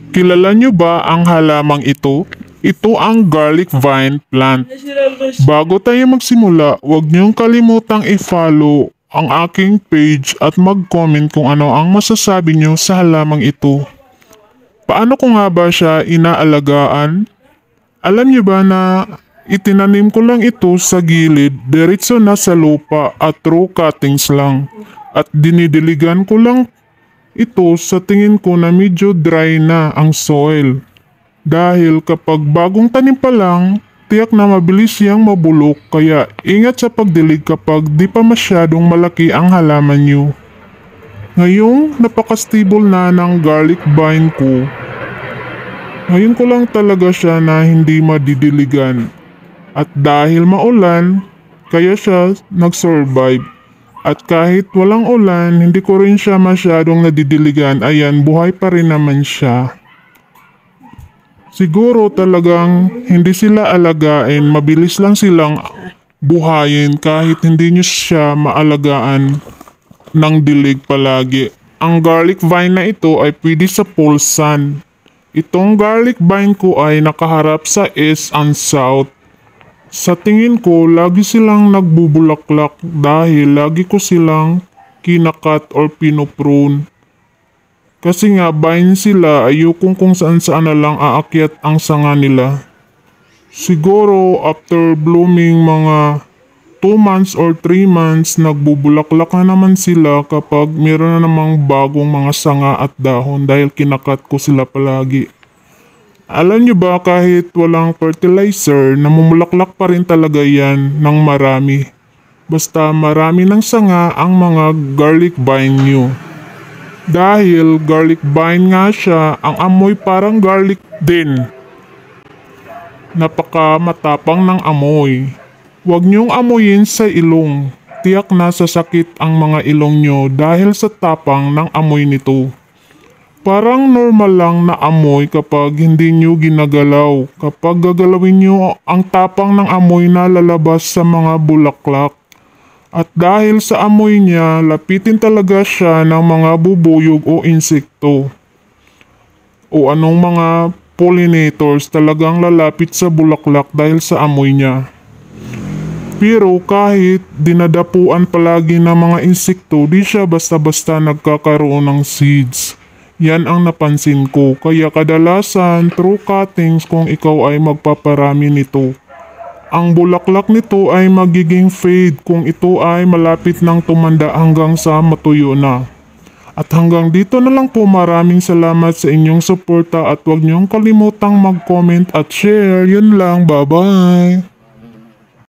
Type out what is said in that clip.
Kilala nyo ba ang halamang ito? Ito ang garlic vine plant. Bago tayo magsimula, huwag niyong kalimutang i-follow ang aking page at mag-comment kung ano ang masasabi niyo sa halamang ito. Paano ko nga ba siya inaalagaan? Alam niyo ba na itinanim ko lang ito sa gilid, diretso na sa lupa at through cuttings lang. At dinidiligan ko lang ito sa tingin ko na medyo dry na ang soil. Dahil kapag bagong tanim pa lang, tiyak na mabilis siyang mabulok kaya ingat sa pagdilig kapag di pa masyadong malaki ang halaman nyo. Ngayong napaka-stable na ng garlic vine ko, ngayon ko lang talaga siya na hindi madidiligan. At dahil maulan, kaya siya nag-survive. At kahit walang ulan, hindi ko rin siya masyadong nadidiligan. Ayan, buhay pa rin naman siya. Siguro talagang hindi sila alagain, mabilis lang silang buhayin kahit hindi nyo siya maalagaan ng dilig palagi. Ang garlic vine na ito ay pwede sa full sun. Itong garlic vine ko ay nakaharap sa east and south. Sa tingin ko, lagi silang nagbubulaklak dahil lagi ko silang kinakat or pinoprune. Kasi nga, vine sila, ayokong kung saan saan na lang aakyat ang sanga nila. Siguro, after blooming mga 2 months or 3 months, nagbubulaklak na naman sila kapag meron na namang bagong mga sanga at dahon dahil kinakat ko sila palagi. Alam nyo ba kahit walang fertilizer, namumulaklak pa rin talaga yan ng marami. Basta marami ng sanga ang mga garlic vine nyo. Dahil garlic vine nga siya, ang amoy parang garlic din. Napaka matapang ng amoy. Huwag nyong amoyin sa ilong. Tiyak na sasakit ang mga ilong nyo dahil sa tapang ng amoy nito. Parang normal lang na amoy kapag hindi nyo ginagalaw. Kapag gagalawin nyo, ang tapang ng amoy na lalabas sa mga bulaklak. At dahil sa amoy niya, lapitin talaga siya ng mga bubuyog o insekto. O anong mga pollinators talagang lalapit sa bulaklak dahil sa amoy niya. Pero kahit dinadapuan palagi ng mga insekto, di siya basta-basta nagkakaroon ng seeds. Yan ang napansin ko, kaya kadalasan through cuttings kung ikaw ay magpaparami nito. Ang bulaklak nito ay magiging fade kung ito ay malapit ng tumanda hanggang sa matuyo na. At hanggang dito na lang po, maraming salamat sa inyong suporta at huwag niyong kalimutang mag-comment at share. Yun lang, bye-bye!